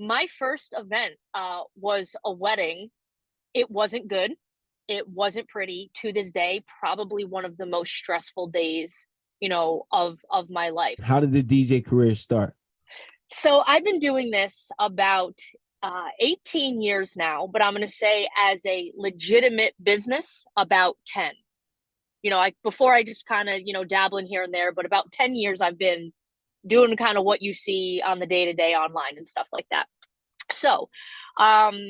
my first event was a wedding. It wasn't good. It wasn't pretty. To this day, probably one of the most stressful days, of my life. How did the DJ career start? So I've been doing this about 18 years now, but I'm going to say as a legitimate business, about 10. Before I just kind of, dabbling here and there, but about 10 years I've been doing kind of what you see on the day to day online and stuff like that. So, um,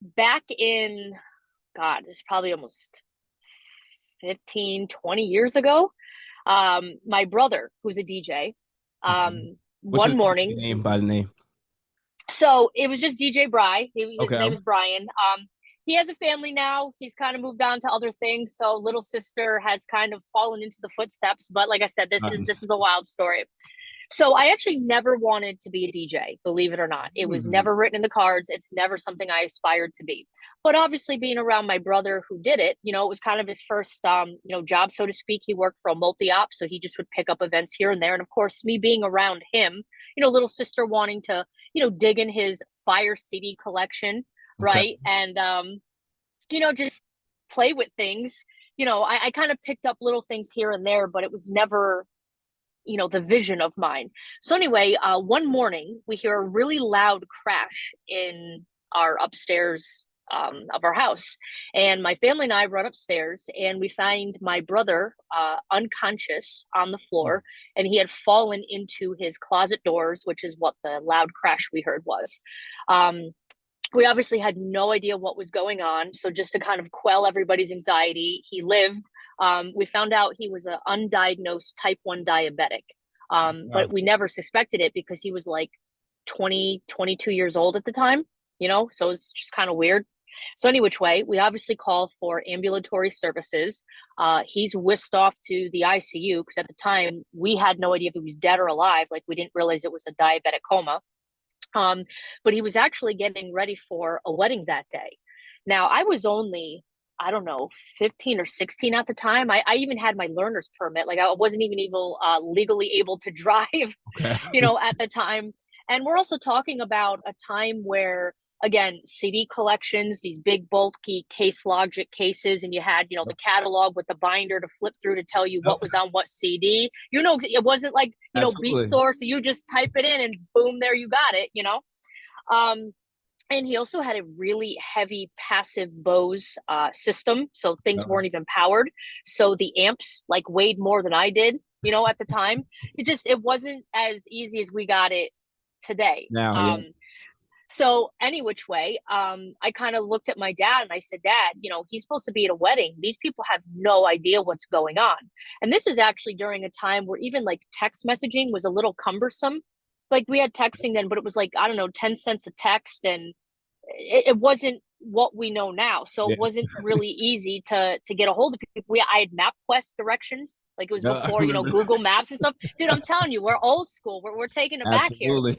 back in, God, this is probably almost 15, 20 years ago. My brother, who's a DJ, Okay. What's one his DJ morning, name by the name? so it was just DJ Bry. His Okay. name is Brian. He has a family now. He's kind of moved on to other things. So little sister has kind of fallen into the footsteps. But like I said, this is Nice. a wild story. So I actually never wanted to be a DJ, believe it or not. It was Hmm. never written in the cards. It's never something I aspired to be. But obviously being around my brother who did it, it was kind of his first job, so to speak. He worked for a multi-op, so he just would pick up events here and there. And of course, me being around him, little sister wanting to, dig in his fire CD collection, Okay. right? And just play with things. I kind of picked up little things here and there, but it was never the vision of mine. So anyway, one morning we hear a really loud crash in our upstairs of our house, and my family and I run upstairs, and we find my brother unconscious on the floor, and he had fallen into his closet doors, which is what the loud crash we heard was. Um, we obviously had no idea what was going on. So just to kind of quell everybody's anxiety, he lived. We found out he was an undiagnosed type 1 diabetic. But Wow. we never suspected it because he was like 20, 22 years old at the time, so it's just kind of weird. So any which way, we obviously call for ambulatory services. He's whisked off to the ICU because at the time we had no idea if he was dead or alive. Like we didn't realize it was a diabetic coma. Um, but he was actually getting ready for a wedding that day. Now, I was only, I don't know, 15 or 16 at the time. I even had my learner's permit. Like I wasn't even able, legally able to drive, Okay. at the time. And we're also talking about a time where, again, CD collections, these big bulky Case Logic cases, and you had, the catalog with the binder to flip through to tell you what Yep. was on what CD. It wasn't like, Beat Absolutely. Source, so you just type it in and boom, there you got it. Um, and he also had a really heavy passive Bose system, so things Yep. weren't even powered. So the amps like weighed more than I did, at the time. It wasn't as easy as we got it today. Now, yeah. So any which way, I kind of looked at my dad and I said, Dad, he's supposed to be at a wedding. These people have no idea what's going on. And this is actually during a time where even like text messaging was a little cumbersome. Like we had texting then, but it was like, I don't know, 10 cents a text, and it wasn't what we know now. So it Yeah. wasn't really easy to get a hold of people. I had MapQuest directions, like it was Yeah, I before, remember. Google Maps and stuff. Dude, I'm telling you, we're old school. We're taking it back here. Absolutely.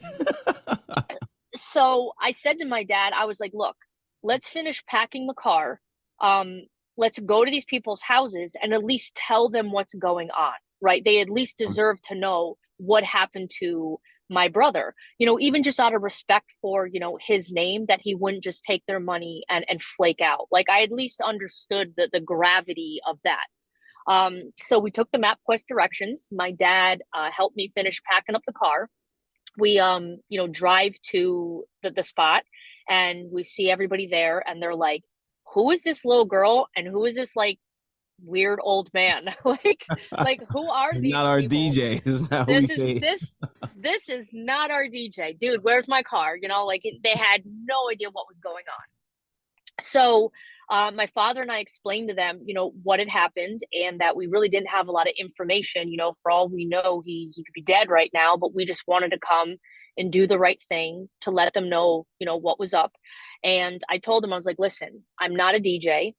So I said to my dad, I was like, look, let's finish packing the car. Um, let's go to these people's houses and at least tell them what's going on, right? They at least deserve to know what happened to my brother, even just out of respect for, his name, that he wouldn't just take their money and flake out. Like I at least understood the gravity of that. So we took the MapQuest directions. My dad helped me finish packing up the car. We drive to the spot, and we see everybody there, and they're like, who is this little girl and who is this like weird old man? like who are It's these not our people? DJ. It's not who we this is pay. this this is not our DJ, dude. Where's my car? Like they had no idea what was going on. So my father and I explained to them, what had happened, and that we really didn't have a lot of information. For all we know, he could be dead right now, but we just wanted to come and do the right thing to let them know, what was up. And I told him, I was like, listen, I'm not a DJ,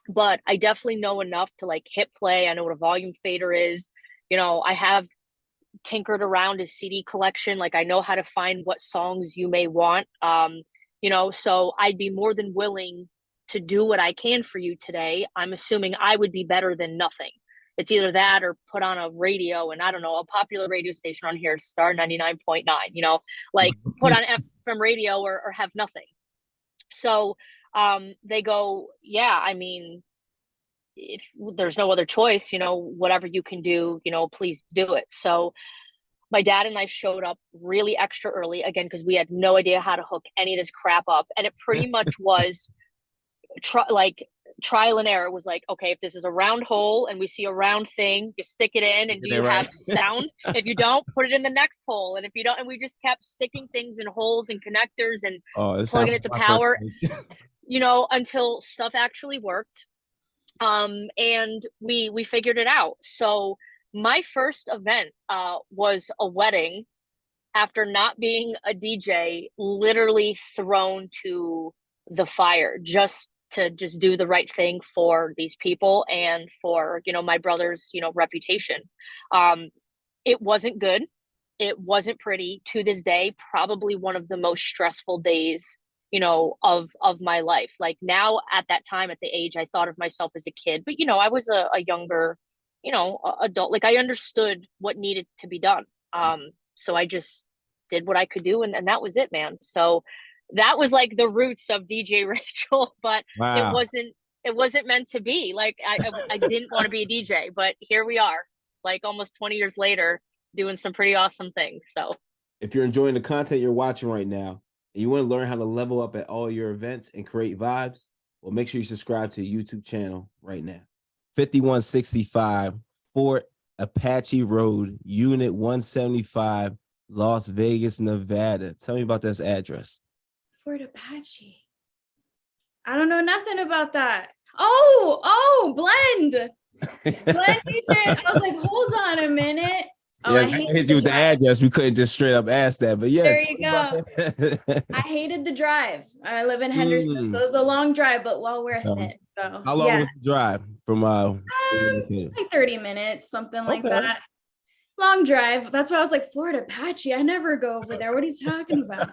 but I definitely know enough to like hit play. I know what a volume fader is. I have tinkered around his CD collection. Like I know how to find what songs you may want. So I'd be more than willing to do what I can for you today. I'm assuming I would be better than nothing. It's either that or put on a radio, and I don't know, a popular radio station on here, Star 99.9, like put on FM radio or have nothing. So they go, yeah, I mean, if there's no other choice, whatever you can do, please do it. So my dad and I showed up really extra early again because we had no idea how to hook any of this crap up. And it pretty much was like trial and error. It was like, okay, if this is a round hole and we see a round thing, you stick it in, and do you have sound? If you don't, put it in the next hole. And if you don't, and we just kept sticking things in holes and connectors and plugging it to power, until stuff actually worked. And we figured it out. So my first event was a wedding after not being a DJ, literally thrown to the fire just to just do the right thing for these people and for, my brother's, reputation. It wasn't good. It wasn't pretty. To this day, probably one of the most stressful days of my life. Like now at that time, at the age, I thought of myself as a kid, but I was a younger, adult. Like I understood what needed to be done. So I just did what I could do, and that was it, man. So that was like the roots of DJ Rachel, but Wow. it wasn't meant to be. Like I didn't want to be a DJ, but here we are, like almost 20 years later, doing some pretty awesome things. So if you're enjoying the content you're watching right now, and you want to learn how to level up at all your events and create vibes, well, make sure you subscribe to the YouTube channel right now. 5165 Fort Apache Road, Unit 175, Las Vegas, Nevada. Tell me about this address. Fort Apache. I don't know nothing about that. Oh, Blend. Blend DJ. I was like, hold on a minute. Oh, yeah, I hit you with the address. We couldn't just straight up ask that, but yeah. There you go. I hated the drive. I live in Henderson, so it was a long drive, but well worth it. So how long was the drive from like 30 minutes, something like that. Long drive. That's why I was like, Fort Apache. I never go over there. What are you talking about?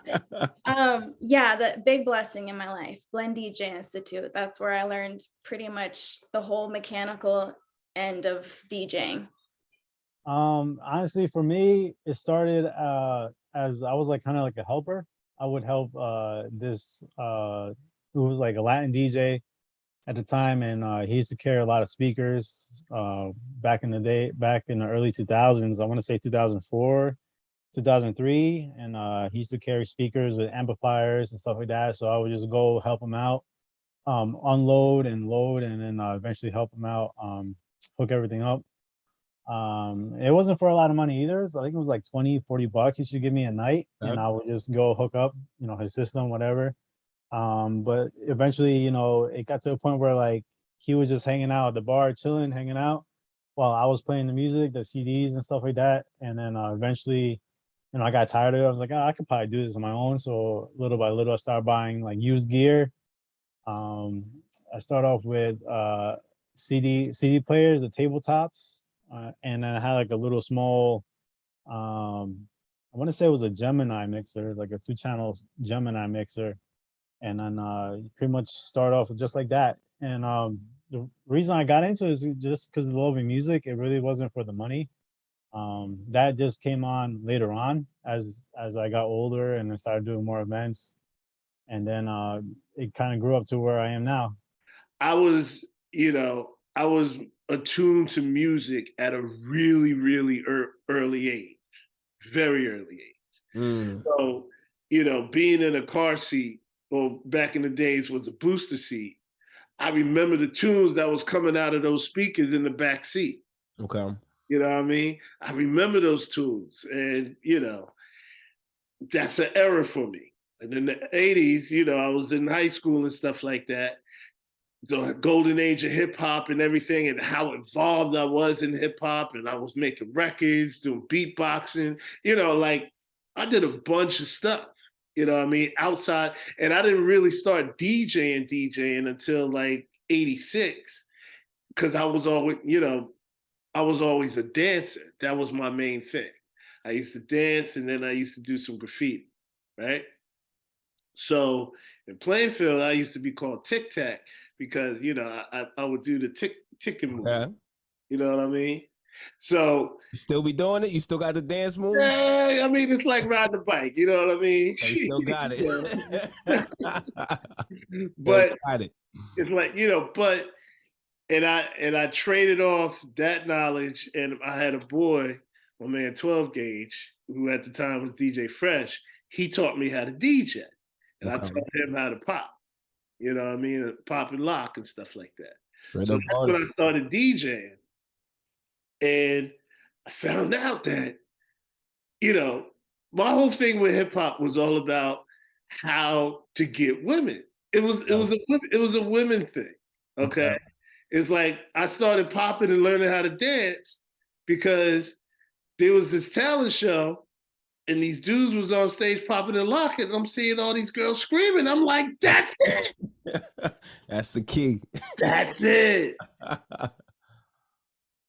Yeah, the big blessing in my life, Blend DJ Institute. That's where I learned pretty much the whole mechanical end of DJing. Honestly, for me, it started as I was like kind of like a helper. I would help this who was like a Latin DJ at the time, and he used to carry a lot of speakers back in the day, back in the early 2000s. I want to say 2004, 2003, and he used to carry speakers with amplifiers and stuff like that. So I would just go help him out, unload and load, and then eventually help him out, hook everything up. It wasn't for a lot of money either. So I think it was like 20-40 bucks he should give me a night, and I would just go hook up, his system, whatever. But eventually, it got to a point where like he was just hanging out at the bar, chilling, hanging out while I was playing the music, the CDs and stuff like that. And then eventually, I got tired of it. I was like, I could probably do this on my own. So little by little, I started buying like used gear. I started off with CD players, the tabletops. And then I had like a little small, I want to say it was a Gemini mixer, like a 2-channel Gemini mixer. And then pretty much start off just like that. And the reason I got into it is just because of loving music. It really wasn't for the money. That just came on later on as I got older and I started doing more events. And then it kind of grew up to where I am now. I was attuned to music at a really, really early age, very early age. So, being in a car seat, well, back in the days was a booster seat. I remember the tunes that was coming out of those speakers in the back seat. Okay. You know what I mean? I remember those tunes, and that's an era for me. And in the 80s, I was in high school and stuff like that. The golden age of hip hop and everything, and how involved I was in hip hop, and I was making records, doing beatboxing, like I did a bunch of stuff, outside. And I didn't really start DJing until like 86, because I was always a dancer. That was my main thing. I used to dance, and then I used to do some graffiti, right? So in Plainfield, I used to be called Tic Tac because, I would do the ticking move. You know what I mean? So, You still be doing it? You still got the dance move? I mean, it's like riding a bike. You know what I mean? Oh, you still got it. But got it. it's like, and I traded off that knowledge, and I had a boy, my man 12 Gauge, who at the time was DJ Fresh. He taught me how to DJ, and I Okay. taught him how to pop. You know what I mean? Pop and lock and stuff like that. Straight So up that's when I artist. started DJing, and I found out that my whole thing with hip hop was all about how to get women. It was a women thing. Okay. It's like I started popping and learning how to dance because there was this talent show and these dudes was on stage popping and locking, and I'm seeing all these girls screaming. I'm like, that's it. That's the key. That's it.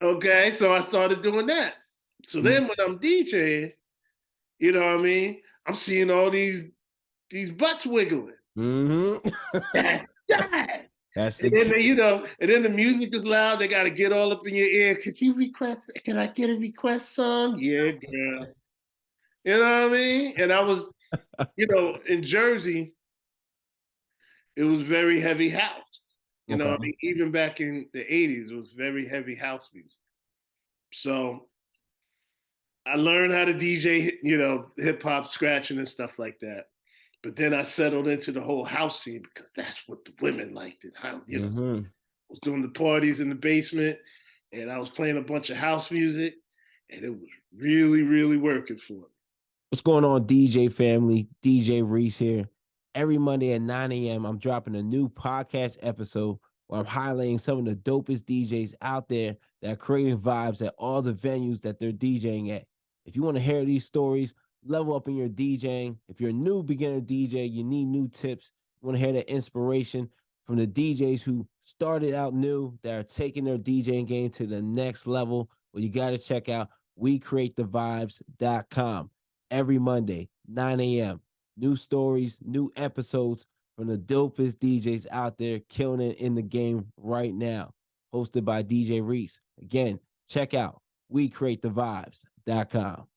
Okay. So I started doing that. So then when I'm DJing, you know what I mean? I'm seeing all these butts wiggling. That's that. That's And the then key. and then the music is loud. They got to get all up in your ear. Can I get a request song? Yeah, girl. You know what I mean? And I was, in Jersey, it was very heavy house. You know what I mean? Even back in the 80s, it was very heavy house music. So I learned how to DJ, hip hop, scratching and stuff like that. But then I settled into the whole house scene because that's what the women liked. And how, I was doing the parties in the basement, and I was playing a bunch of house music, and it was really, really working for me. What's going on, DJ family? DJ Reese here. Every Monday at 9 a.m., I'm dropping a new podcast episode where I'm highlighting some of the dopest DJs out there that are creating vibes at all the venues that they're DJing at. If you want to hear these stories, level up in your DJing. If you're a new beginner DJ, you need new tips. You want to hear the inspiration from the DJs who started out new, that are taking their DJing game to the next level. Well, you got to check out WeCreateTheVibes.com. Every Monday, 9 a.m. New stories, new episodes from the dopest DJs out there killing it in the game right now. Hosted by DJ Reese. Again, check out WeCreateTheVibes.com.